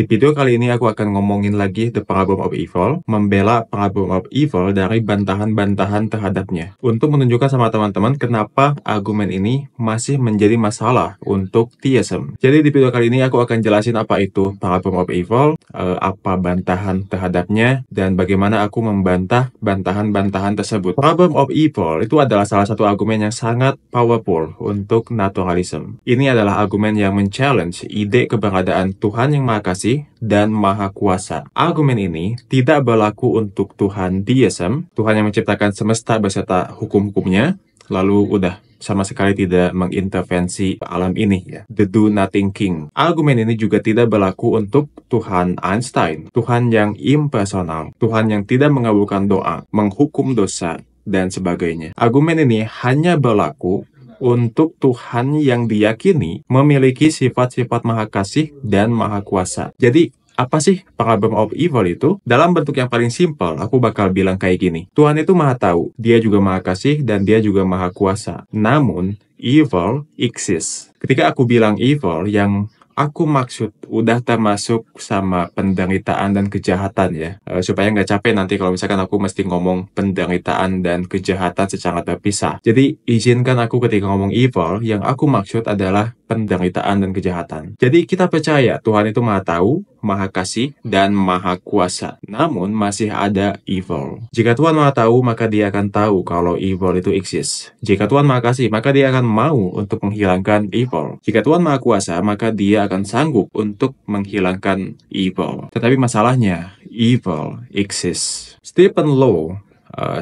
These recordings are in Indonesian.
Di video kali ini aku akan ngomongin lagi The Problem of Evil, membela Problem of Evil dari bantahan-bantahan terhadapnya. Untuk menunjukkan sama teman-teman kenapa argumen ini masih menjadi masalah untuk theism. Jadi di video kali ini aku akan jelasin apa itu Problem of Evil, apa bantahan terhadapnya, dan bagaimana aku membantah bantahan-bantahan tersebut. Problem of Evil itu adalah salah satu argumen yang sangat powerful untuk naturalism. Ini adalah argumen yang men-challenge ide keberadaan Tuhan yang Maha Kasih dan Maha Kuasa. Argumen ini tidak berlaku untuk Tuhan deism, Tuhan yang menciptakan semesta beserta hukum-hukumnya, lalu udah sama sekali tidak mengintervensi alam ini ya. The Do Nothing King. Argumen ini juga tidak berlaku untuk Tuhan Einstein, Tuhan yang impersonal, Tuhan yang tidak mengabulkan doa, menghukum dosa, dan sebagainya. Argumen ini hanya berlaku untuk Tuhan yang diyakini memiliki sifat-sifat Maha Kasih dan Maha Kuasa. Jadi, apa sih Problem of Evil itu? Dalam bentuk yang paling simpel, aku bakal bilang kayak gini. Tuhan itu Maha Tahu, Dia juga Maha Kasih, dan Dia juga Maha Kuasa. Namun, evil exists. Ketika aku bilang evil, yang aku maksud udah termasuk sama penderitaan dan kejahatan ya. Supaya nggak capek nanti kalau misalkan aku mesti ngomong penderitaan dan kejahatan secara terpisah. Jadi izinkan aku ketika ngomong evil, yang aku maksud adalah penderitaan dan kejahatan. Jadi kita percaya Tuhan itu Maha Tahu, Maha Kasih, dan Maha Kuasa. Namun masih ada evil. Jika Tuhan Maha Tahu, maka Dia akan tahu kalau evil itu exist. Jika Tuhan Maha Kasih, maka Dia akan mau untuk menghilangkan evil. Jika Tuhan Maha Kuasa, maka Dia akan sanggup untuk menghilangkan evil. Tetapi masalahnya, evil exists. Stephen Law,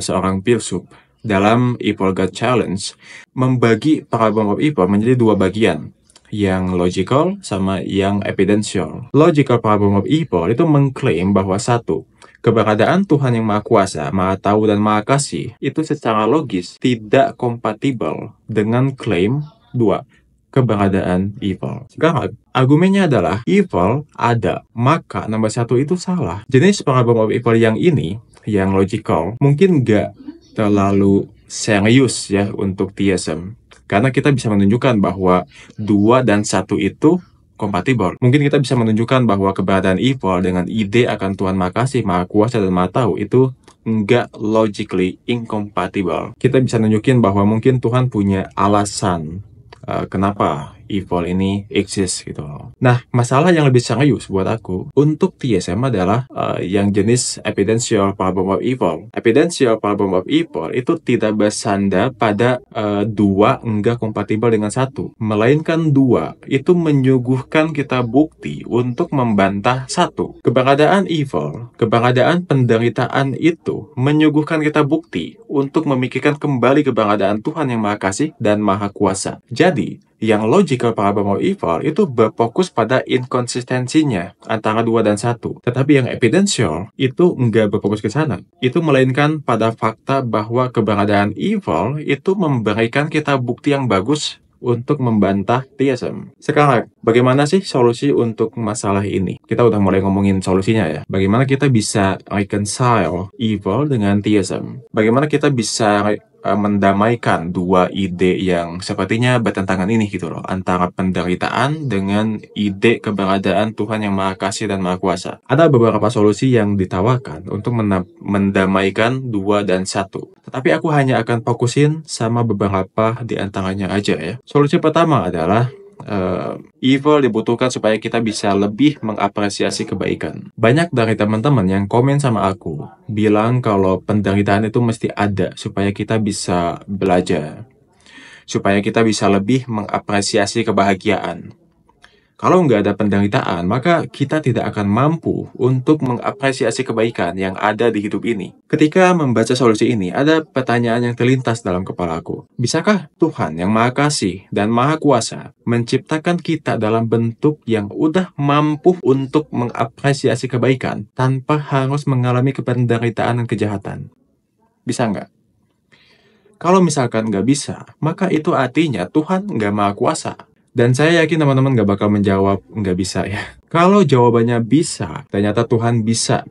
seorang filsuf, dalam Evil God Challenge, membagi Problem of Evil menjadi dua bagian, yang logical sama yang evidential. Logical Problem of Evil itu mengklaim bahwa satu, keberadaan Tuhan yang Maha Kuasa, Maha Tahu, dan Maha Kasih itu secara logis tidak kompatibel dengan klaim dua, keberadaan evil. Sekarang, argumennya adalah evil ada, maka nomor satu itu salah. Jenis Problem of Evil yang ini, yang logical, mungkin nggak terlalu serius ya untuk theism. Karena kita bisa menunjukkan bahwa 2 dan 1 itu kompatibel. Mungkin kita bisa menunjukkan bahwa keberadaan evil dengan ide akan Tuhan Maha Kasih, Maha Kuasa, dan Maha Tahu itu nggak logically incompatible. Kita bisa nunjukin bahwa mungkin Tuhan punya alasan kenapa evil ini exist gitu loh. Nah, masalah yang lebih serius buat aku untuk theism adalah yang jenis evidential problem of evil. Evidential problem of evil itu tidak bersandar pada dua enggak kompatibel dengan satu, melainkan dua itu menyuguhkan kita bukti untuk membantah satu. Keberadaan evil, keberadaan penderitaan itu menyuguhkan kita bukti untuk memikirkan kembali keberadaan Tuhan yang Maha Kasih dan Maha Kuasa. Jadi, yang logical problem of evil itu berfokus pada inkonsistensinya antara 2 dan 1. Tetapi yang evidential itu enggak berfokus ke sana. Itu melainkan pada fakta bahwa keberadaan evil itu memberikan kita bukti yang bagus untuk membantah theism. Sekarang, bagaimana sih solusi untuk masalah ini? Kita udah mulai ngomongin solusinya ya. Bagaimana kita bisa reconcile evil dengan theism? Bagaimana kita bisa mendamaikan dua ide yang sepertinya bertentangan ini gitu loh, antara penderitaan dengan ide keberadaan Tuhan yang Maha Kasih dan Maha Kuasa. Ada beberapa solusi yang ditawarkan untuk mendamaikan 2 dan 1. Tetapi aku hanya akan fokusin sama beberapa di antaranya aja ya. Solusi pertama adalah evil dibutuhkan supaya kita bisa lebih mengapresiasi kebaikan. Banyak dari teman-teman yang komen sama aku bilang kalau penderitaan itu mesti ada supaya kita bisa belajar, supaya kita bisa lebih mengapresiasi kebahagiaan. Kalau nggak ada penderitaan, maka kita tidak akan mampu untuk mengapresiasi kebaikan yang ada di hidup ini. Ketika membaca solusi ini, ada pertanyaan yang terlintas dalam kepalaku. Bisakah Tuhan yang Maha Kasih dan Maha Kuasa menciptakan kita dalam bentuk yang udah mampu untuk mengapresiasi kebaikan tanpa harus mengalami penderitaan dan kejahatan? Bisa nggak? Kalau misalkan nggak bisa, maka itu artinya Tuhan nggak Maha Kuasa. Dan saya yakin teman-teman nggak bakal menjawab nggak bisa ya. Kalau jawabannya bisa, ternyata Tuhan bisa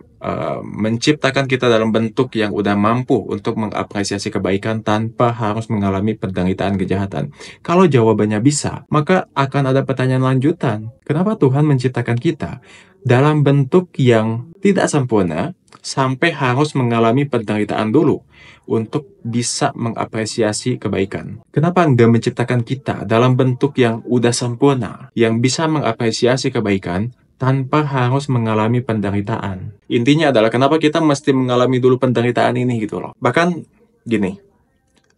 menciptakan kita dalam bentuk yang udah mampu untuk mengapresiasi kebaikan tanpa harus mengalami penderitaan kejahatan. Kalau jawabannya bisa, maka akan ada pertanyaan lanjutan. Kenapa Tuhan menciptakan kita dalam bentuk yang tidak sempurna sampai harus mengalami penderitaan dulu untuk bisa mengapresiasi kebaikan. Kenapa nggak menciptakan kita dalam bentuk yang udah sempurna, yang bisa mengapresiasi kebaikan tanpa harus mengalami penderitaan? Intinya adalah kenapa kita mesti mengalami dulu penderitaan ini gitu loh. Bahkan gini,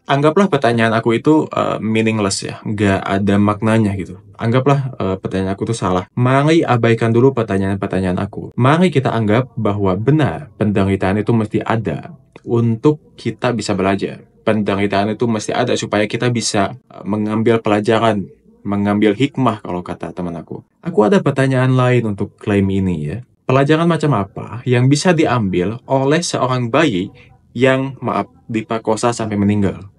anggaplah pertanyaan aku itu meaningless ya, nggak ada maknanya gitu. Anggaplah pertanyaan aku itu salah. Mari abaikan dulu pertanyaan-pertanyaan aku. Mari kita anggap bahwa benar penderitaan itu mesti ada untuk kita bisa belajar. Penderitaan itu mesti ada supaya kita bisa mengambil pelajaran, mengambil hikmah kalau kata teman aku. Aku ada pertanyaan lain untuk klaim ini ya. Pelajaran macam apa yang bisa diambil oleh seorang bayi yang diperkosa sampai meninggal?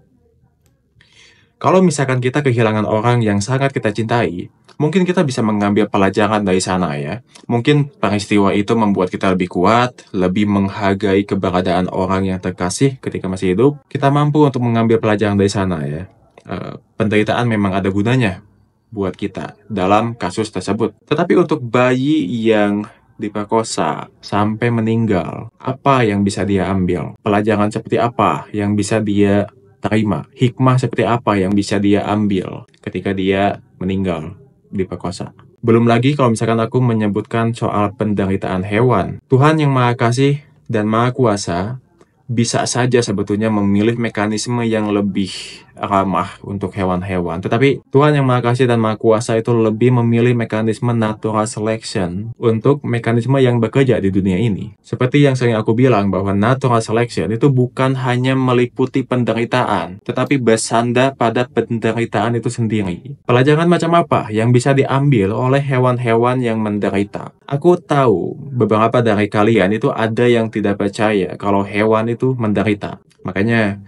Kalau misalkan kita kehilangan orang yang sangat kita cintai, mungkin kita bisa mengambil pelajaran dari sana ya. Mungkin peristiwa itu membuat kita lebih kuat, lebih menghargai keberadaan orang yang terkasih ketika masih hidup. Kita mampu untuk mengambil pelajaran dari sana ya. Penderitaan memang ada gunanya buat kita dalam kasus tersebut. Tetapi untuk bayi yang diperkosa sampai meninggal, apa yang bisa dia ambil? Pelajaran seperti apa yang bisa dia terima? Hikmah seperti apa yang bisa dia ambil ketika dia meninggal diperkosa? Belum lagi kalau misalkan aku menyebutkan soal penderitaan hewan. Tuhan yang Maha Kasih dan Maha Kuasa bisa saja sebetulnya memilih mekanisme yang lebih ramah untuk hewan-hewan. Tetapi Tuhan yang Maha Kasih dan Maha Kuasa itu lebih memilih mekanisme natural selection untuk mekanisme yang bekerja di dunia ini. Seperti yang sering aku bilang bahwa natural selection itu bukan hanya meliputi penderitaan, tetapi bersandar pada penderitaan itu sendiri. Pelajaran macam apa yang bisa diambil oleh hewan-hewan yang menderita? Aku tahu beberapa dari kalian itu ada yang tidak percaya kalau hewan itu menderita. Makanya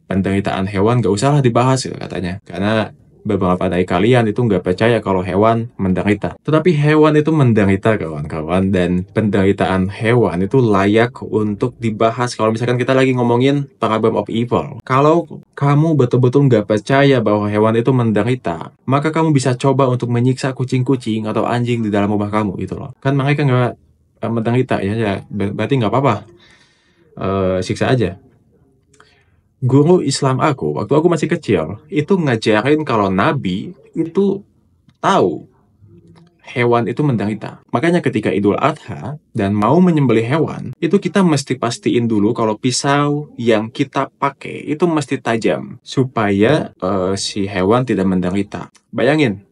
penderitaan hewan gak usahlah dibahas katanya. Karena beberapa dari kalian itu nggak percaya kalau hewan menderita. Tetapi hewan itu menderita kawan-kawan, dan penderitaan hewan itu layak untuk dibahas kalau misalkan kita lagi ngomongin Parable of Evil. Kalau kamu betul-betul nggak percaya bahwa hewan itu menderita, maka kamu bisa coba untuk menyiksa kucing-kucing atau anjing di dalam rumah kamu gitu loh. Kan mereka nggak menderita ya, berarti nggak apa-apa. Siksa aja. Guru Islam aku, waktu aku masih kecil, itu ngajarin kalau Nabi itu tahu hewan itu menderita. Makanya ketika Idul Adha dan mau menyembelih hewan, itu kita mesti pastiin dulu kalau pisau yang kita pakai itu mesti tajam, supaya si hewan tidak menderita. Bayangin,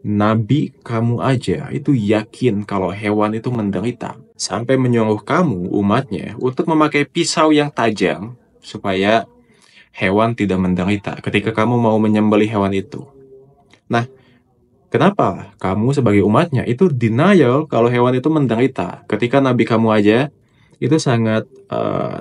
Nabi kamu aja itu yakin kalau hewan itu menderita, sampai menyuruh kamu, umatnya, untuk memakai pisau yang tajam, supaya hewan tidak menderita ketika kamu mau menyembelih hewan itu. Nah, kenapa kamu sebagai umatnya itu denial kalau hewan itu menderita ketika Nabi kamu aja itu sangat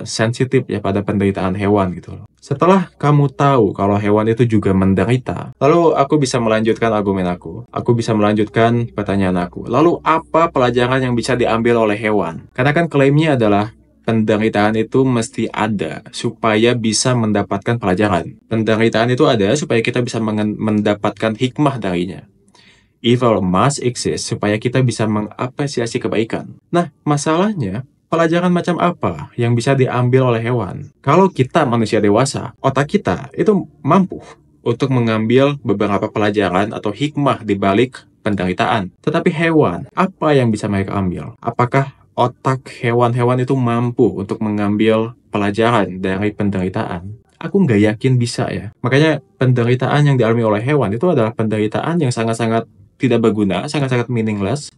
sensitif ya pada penderitaan hewan gitu loh. Setelah kamu tahu kalau hewan itu juga menderita, lalu aku bisa melanjutkan argumen aku. Aku bisa melanjutkan pertanyaan aku. Lalu apa pelajaran yang bisa diambil oleh hewan? Karena kan klaimnya adalah penderitaan itu mesti ada supaya bisa mendapatkan pelajaran. Penderitaan itu ada supaya kita bisa mendapatkan hikmah darinya. Evil must exist supaya kita bisa mengapresiasi kebaikan. Nah, masalahnya, pelajaran macam apa yang bisa diambil oleh hewan? Kalau kita manusia dewasa, otak kita itu mampu untuk mengambil beberapa pelajaran atau hikmah di balik penderitaan. Tetapi hewan, apa yang bisa mereka ambil? Apakah otak hewan-hewan itu mampu untuk mengambil pelajaran dari penderitaan? Aku nggak yakin bisa ya. Makanya penderitaan yang dialami oleh hewan itu adalah penderitaan yang sangat-sangat tidak berguna, sangat-sangat meaningless.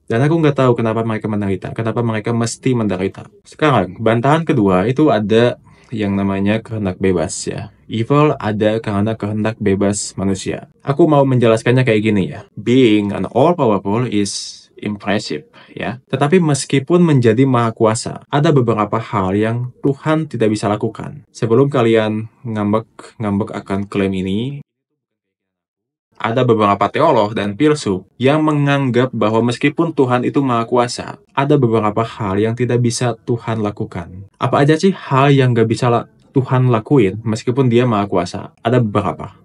Dan aku nggak tahu kenapa mereka menderita, kenapa mereka mesti menderita. Sekarang, bantahan kedua itu ada yang namanya kehendak bebas ya. Evil ada karena kehendak bebas manusia. Aku mau menjelaskannya kayak gini ya. Being an all-powerful is impressive ya. Tetapi meskipun menjadi maha kuasa, ada beberapa hal yang Tuhan tidak bisa lakukan. Sebelum kalian ngambek akan klaim ini, ada beberapa teolog dan filsuf yang menganggap bahwa meskipun Tuhan itu maha kuasa, ada beberapa hal yang tidak bisa Tuhan lakukan. Apa aja sih hal yang gak bisa Tuhan lakuin meskipun dia maha kuasa? Ada beberapa.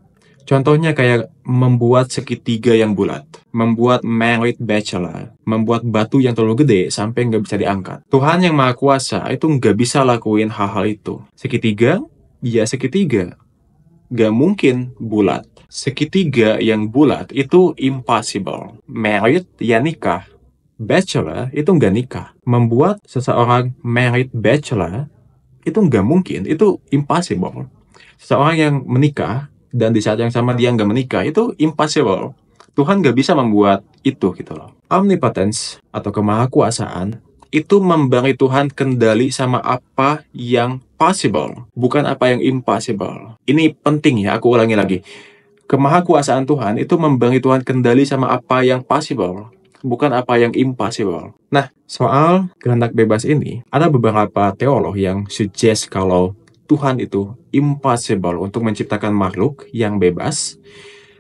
Contohnya kayak membuat segitiga yang bulat, membuat married bachelor, membuat batu yang terlalu gede sampai nggak bisa diangkat. Tuhan yang Maha Kuasa itu nggak bisa lakuin hal-hal itu. Segitiga, ya segitiga. Nggak mungkin bulat. Segitiga yang bulat itu impossible. Married, ya nikah. Bachelor itu nggak nikah. Membuat seseorang married bachelor itu nggak mungkin, itu impossible. Seseorang yang menikah dan di saat yang sama dia nggak menikah itu impossible. Tuhan nggak bisa membuat itu gitu loh. Omnipotence atau kemahakuasaan itu memberi Tuhan kendali sama apa yang possible, bukan apa yang impossible. Ini penting ya, aku ulangi lagi. Kemahakuasaan Tuhan itu memberi Tuhan kendali sama apa yang possible, bukan apa yang impossible. Nah, soal kehendak bebas ini, ada beberapa teolog yang suggest kalau Tuhan itu impossible untuk menciptakan makhluk yang bebas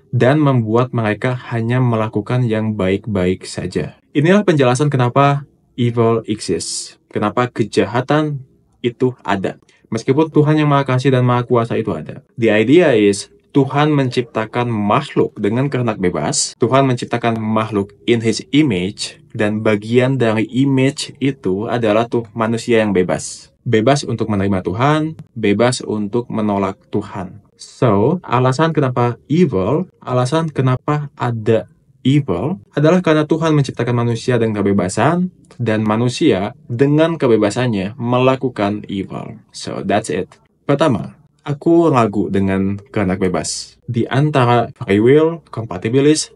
dan membuat mereka hanya melakukan yang baik-baik saja. Inilah penjelasan kenapa evil exists, kenapa kejahatan itu ada. Meskipun Tuhan yang Maha Kasih dan Maha Kuasa itu ada. The idea is, Tuhan menciptakan makhluk dengan kehendak bebas. Tuhan menciptakan makhluk in His image, dan bagian dari image itu adalah tuh manusia yang bebas. Bebas untuk menerima Tuhan, bebas untuk menolak Tuhan. So, alasan kenapa evil, alasan kenapa ada evil adalah karena Tuhan menciptakan manusia dengan kebebasan, dan manusia dengan kebebasannya melakukan evil. So, that's it. Pertama, aku ragu dengan kehendak bebas. Di antara free will, compatibilism,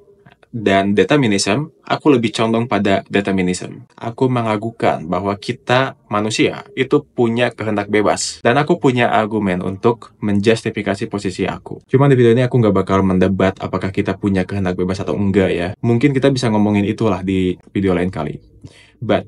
dan determinism, aku lebih condong pada determinism. Aku meragukan bahwa kita manusia itu punya kehendak bebas. Dan aku punya argumen untuk menjustifikasi posisi aku. Cuma di video ini aku nggak bakal mendebat apakah kita punya kehendak bebas atau enggak ya. Mungkin kita bisa ngomongin itulah di video lain kali. But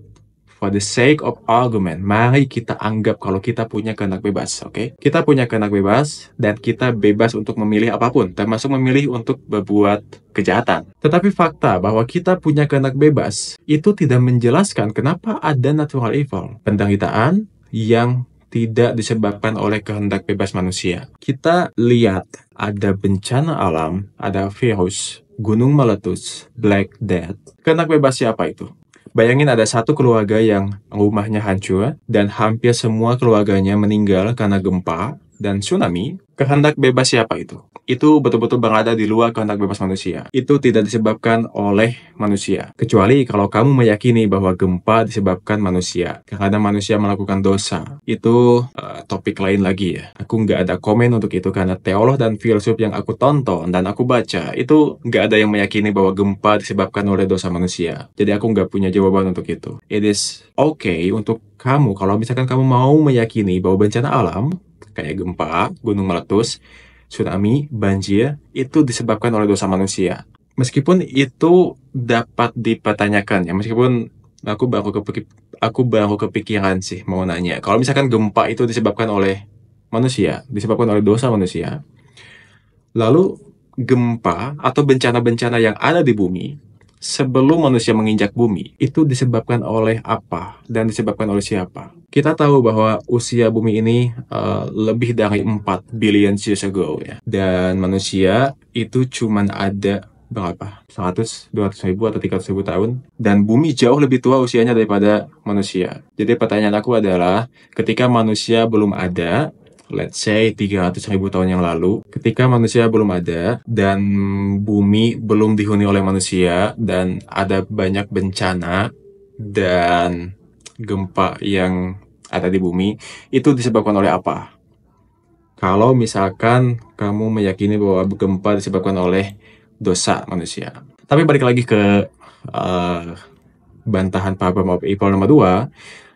for the sake of argument, mari kita anggap kalau kita punya kehendak bebas, oke? Kita punya kehendak bebas, dan kita bebas untuk memilih apapun, termasuk memilih untuk berbuat kejahatan. Tetapi fakta bahwa kita punya kehendak bebas, itu tidak menjelaskan kenapa ada natural evil. Penderitaan yang tidak disebabkan oleh kehendak bebas manusia. Kita lihat ada bencana alam, ada virus, gunung meletus, Black Death. Kehendak bebas siapa itu? Bayangin ada satu keluarga yang rumahnya hancur dan hampir semua keluarganya meninggal karena gempa dan tsunami. Kehendak bebas siapa itu? Itu betul-betul berada di luar kehendak bebas manusia. Itu tidak disebabkan oleh manusia. Kecuali kalau kamu meyakini bahwa gempa disebabkan manusia, karena manusia melakukan dosa. Itu topik lain lagi ya. Aku nggak ada komen untuk itu karena teolog dan filsuf yang aku tonton dan aku baca, itu nggak ada yang meyakini bahwa gempa disebabkan oleh dosa manusia. Jadi aku nggak punya jawaban untuk itu. It is okay untuk kamu, kalau misalkan kamu mau meyakini bahwa bencana alam, kayak gempa, gunung meletus, tsunami, banjir, itu disebabkan oleh dosa manusia. Meskipun itu dapat dipertanyakan ya, meskipun aku baru kepikiran sih mau nanya. Kalau misalkan gempa itu disebabkan oleh manusia, disebabkan oleh dosa manusia, lalu gempa atau bencana-bencana yang ada di bumi sebelum manusia menginjak bumi, itu disebabkan oleh apa dan disebabkan oleh siapa? Kita tahu bahwa usia bumi ini lebih dari 4 billion years ago ya. Dan manusia itu cuman ada berapa? 100, 200 ribu atau 300 ribu tahun. Dan bumi jauh lebih tua usianya daripada manusia. Jadi pertanyaan aku adalah, ketika manusia belum ada, let's say 300 ribu tahun yang lalu, ketika manusia belum ada dan bumi belum dihuni oleh manusia dan ada banyak bencana dan gempa yang ada di bumi, itu disebabkan oleh apa? Kalau misalkan kamu meyakini bahwa gempa disebabkan oleh dosa manusia. Tapi balik lagi ke bantahan problem of evil nomor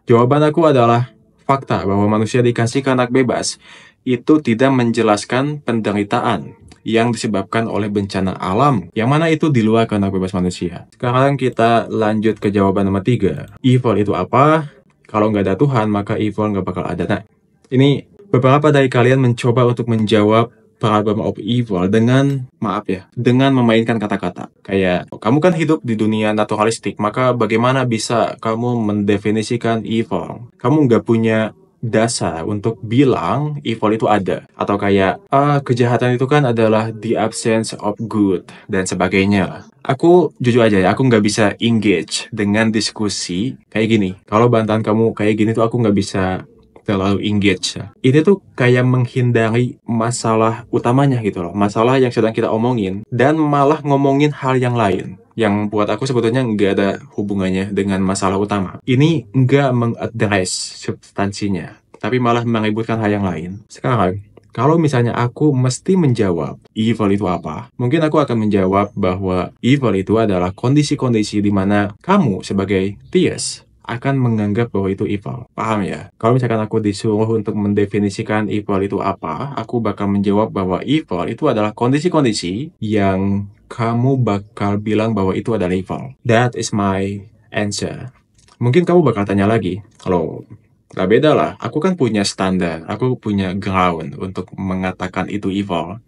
2, jawaban aku adalah fakta bahwa manusia dikasih kehendak bebas itu tidak menjelaskan penderitaan yang disebabkan oleh bencana alam, yang mana itu di luar kehendak bebas manusia. Sekarang kita lanjut ke jawaban nomor 3. Evil itu apa? Kalau nggak ada Tuhan, maka evil nggak bakal ada. Nah, ini beberapa dari kalian mencoba untuk menjawab problem of evil dengan, maaf ya, dengan memainkan kata-kata. Kayak, kamu kan hidup di dunia naturalistik, maka bagaimana bisa kamu mendefinisikan evil? Kamu nggak punya dasar untuk bilang evil itu ada. Atau kayak, kejahatan itu kan adalah the absence of good, dan sebagainya. Aku jujur aja ya, aku nggak bisa engage dengan diskusi kayak gini. Kalau bantahan kamu kayak gini tuh aku nggak bisa terlalu engage ya. Ini tuh kayak menghindari masalah utamanya gitu loh. Masalah yang sedang kita omongin, dan malah ngomongin hal yang lain. Yang buat aku sebetulnya nggak ada hubungannya dengan masalah utama. Ini nggak mengadres substansinya, tapi malah meributkan hal yang lain. Sekarang, kalau misalnya aku mesti menjawab evil itu apa, mungkin aku akan menjawab bahwa evil itu adalah kondisi-kondisi di mana kamu sebagai theist akan menganggap bahwa itu evil. Paham ya? Kalau misalkan aku disuruh untuk mendefinisikan evil itu apa, aku bakal menjawab bahwa evil itu adalah kondisi-kondisi yang kamu bakal bilang bahwa itu adalah evil. That is my answer. Mungkin kamu bakal tanya lagi, kalau gak beda lah, aku kan punya standar, aku punya ground untuk mengatakan itu evil.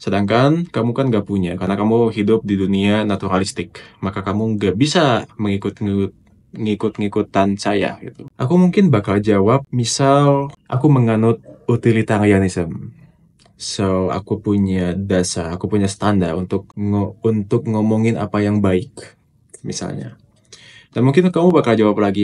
Sedangkan kamu kan gak punya, karena kamu hidup di dunia naturalistik. Maka kamu gak bisa ngikut-ngikutan saya gitu. Aku mungkin bakal jawab, misal aku menganut utilitarianism. So, aku punya dasar, aku punya standar untuk ngomongin apa yang baik, misalnya. Dan mungkin kamu bakal jawab lagi,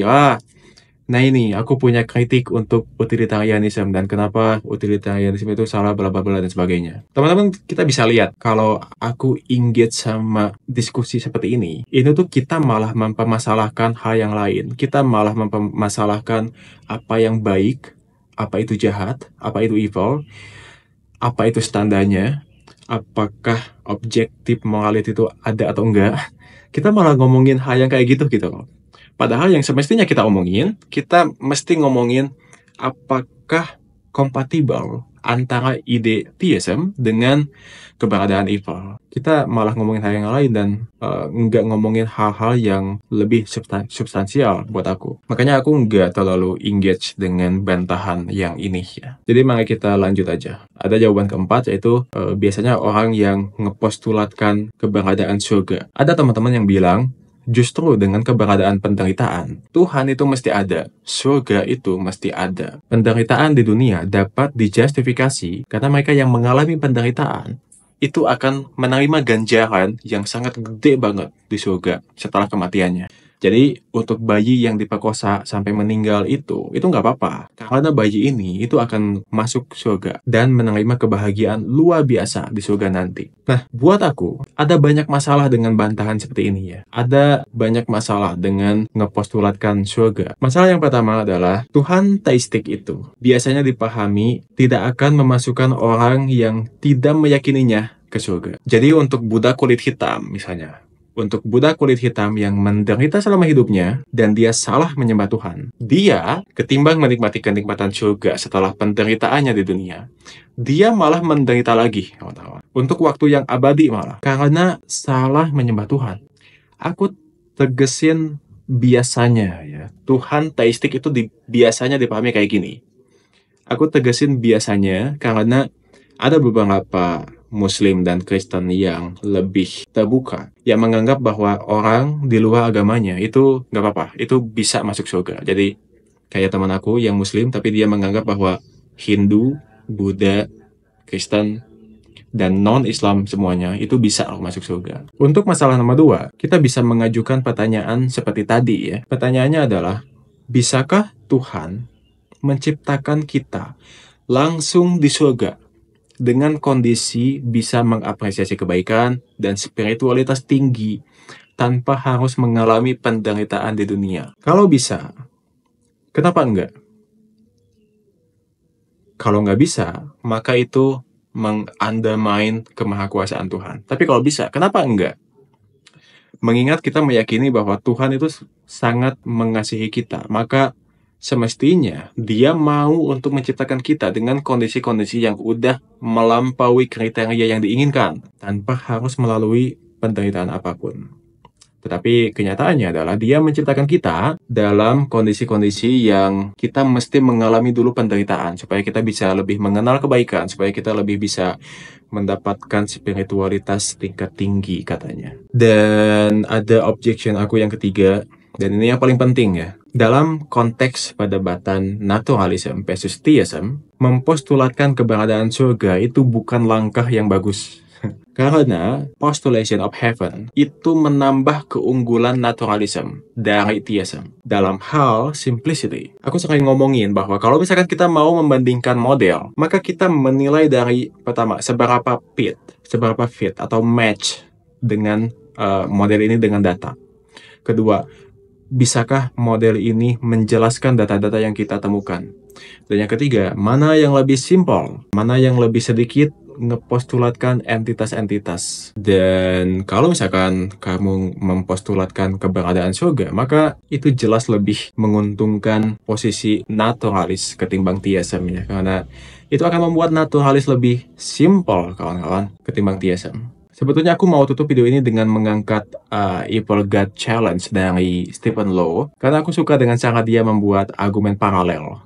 nah ini, aku punya kritik untuk utilitarianism dan kenapa utilitarianism itu salah, bla bla bla dan sebagainya. Teman-teman, kita bisa lihat kalau aku engage sama diskusi seperti ini tuh kita malah mempermasalahkan hal yang lain. Kita malah mempermasalahkan apa yang baik, apa itu jahat, apa itu evil, apa itu standarnya, apakah objektif morality itu ada atau enggak. Kita malah ngomongin hal yang kayak gitu loh. Padahal yang semestinya kita omongin, kita mesti ngomongin apakah kompatibel antara ide theism dengan keberadaan evil. Kita malah ngomongin hal yang lain dan nggak ngomongin hal-hal yang lebih substansial buat aku. Makanya aku nggak terlalu engage dengan bantahan yang ini ya. Jadi mari kita lanjut aja. Ada jawaban keempat, yaitu biasanya orang yang ngepostulatkan keberadaan surga. Ada teman-teman yang bilang, justru dengan keberadaan penderitaan, Tuhan itu mesti ada, surga itu mesti ada. Penderitaan di dunia dapat dijustifikasi karena mereka yang mengalami penderitaan itu akan menerima ganjaran yang sangat gede banget di surga setelah kematiannya. Jadi untuk bayi yang diperkosa sampai meninggal itu nggak apa-apa. Karena bayi ini itu akan masuk surga dan menerima kebahagiaan luar biasa di surga nanti. Nah, buat aku, ada banyak masalah dengan bantahan seperti ini ya. Ada banyak masalah dengan ngepostulatkan surga. Masalah yang pertama adalah, Tuhan teistik itu biasanya dipahami tidak akan memasukkan orang yang tidak meyakininya ke surga. Jadi untuk Buddha kulit hitam misalnya, untuk Buddha kulit hitam yang menderita selama hidupnya dan dia salah menyembah Tuhan, dia ketimbang menikmati kenikmatan surga setelah penderitaannya di dunia, dia malah menderita lagi, kawan-kawan, untuk waktu yang abadi malah, karena salah menyembah Tuhan. Aku tegesin biasanya ya, Tuhan teistik itu biasanya dipahami kayak gini. Aku tegesin biasanya karena ada beberapa Muslim dan Kristen yang lebih terbuka, yang menganggap bahwa orang di luar agamanya itu nggak apa-apa, itu bisa masuk surga. Jadi kayak teman aku yang Muslim, tapi dia menganggap bahwa Hindu, Buddha, Kristen, dan non-Islam semuanya itu bisa masuk surga. Untuk masalah nomor 2, kita bisa mengajukan pertanyaan seperti tadi ya. Pertanyaannya adalah, bisakah Tuhan menciptakan kita langsung di surga dengan kondisi bisa mengapresiasi kebaikan dan spiritualitas tinggi tanpa harus mengalami penderitaan di dunia? Kalau bisa, kenapa enggak? Kalau nggak bisa, maka itu meng-undermine kemahakuasaan Tuhan. Tapi kalau bisa, kenapa enggak? Mengingat kita meyakini bahwa Tuhan itu sangat mengasihi kita, maka semestinya dia mau untuk menciptakan kita dengan kondisi-kondisi yang udah melampaui kriteria yang diinginkan, tanpa harus melalui penderitaan apapun. Tetapi kenyataannya adalah dia menciptakan kita dalam kondisi-kondisi yang kita mesti mengalami dulu penderitaan, supaya kita bisa lebih mengenal kebaikan, supaya kita lebih bisa mendapatkan spiritualitas tingkat tinggi katanya. Dan ada objection aku yang ketiga, Dan ini yang paling penting ya. Dalam konteks perdebatan naturalism versus theism, mempostulatkan keberadaan surga itu bukan langkah yang bagus. Karena postulation of heaven itu menambah keunggulan naturalism dari theism. Dalam hal simplicity, aku sering ngomongin bahwa kalau misalkan kita mau membandingkan model, maka kita menilai dari pertama, seberapa fit atau match dengan model ini dengan data. Kedua, bisakah model ini menjelaskan data-data yang kita temukan? Dan yang ketiga, mana yang lebih simpel, mana yang lebih sedikit ngepostulatkan entitas-entitas. Dan kalau misalkan kamu mempostulatkan keberadaan surga, maka itu jelas lebih menguntungkan posisi naturalis ketimbang theism ya. Karena itu akan membuat naturalis lebih simpel, kawan-kawan, ketimbang theism. Sebetulnya aku mau tutup video ini dengan mengangkat Evil God Challenge dari Stephen Low, karena aku suka dengan cara dia membuat argumen paralel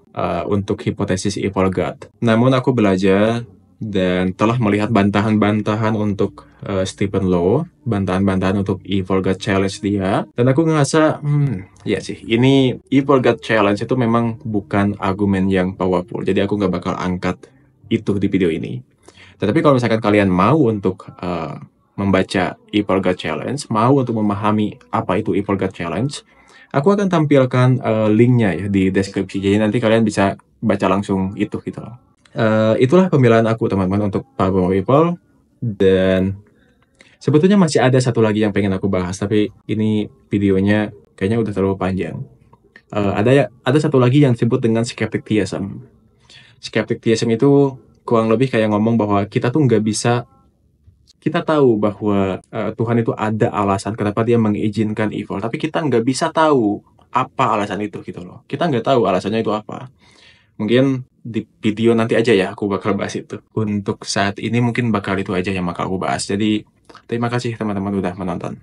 untuk hipotesis Evil God. Namun aku belajar dan telah melihat bantahan-bantahan untuk Stephen Low, bantahan-bantahan untuk Evil God Challenge dia, dan aku ngerasa, ya sih, ini Evil God Challenge itu memang bukan argumen yang powerful, jadi aku nggak bakal angkat itu di video ini. Tetapi kalau misalkan kalian mau untuk membaca Evil God Challenge, mau untuk memahami apa itu Evil God Challenge, aku akan tampilkan linknya ya di deskripsi. Jadi nanti kalian bisa baca langsung itu gitu loh. Itulah pembelaan aku teman-teman untuk Power of Evil. Dan sebetulnya masih ada satu lagi yang pengen aku bahas, tapi ini videonya kayaknya udah terlalu panjang. Ada satu lagi yang disebut dengan skeptic theism. Skeptic theism itu kurang lebih kayak ngomong bahwa kita tuh nggak bisa, kita tahu bahwa Tuhan itu ada alasan kenapa dia mengizinkan evil, tapi kita nggak bisa tahu apa alasan itu gitu loh. Kita nggak tahu alasannya itu apa. Mungkin di video nanti aja ya aku bakal bahas itu. Untuk saat ini mungkin bakal itu aja yang bakal aku bahas. Jadi terima kasih teman-teman udah menonton.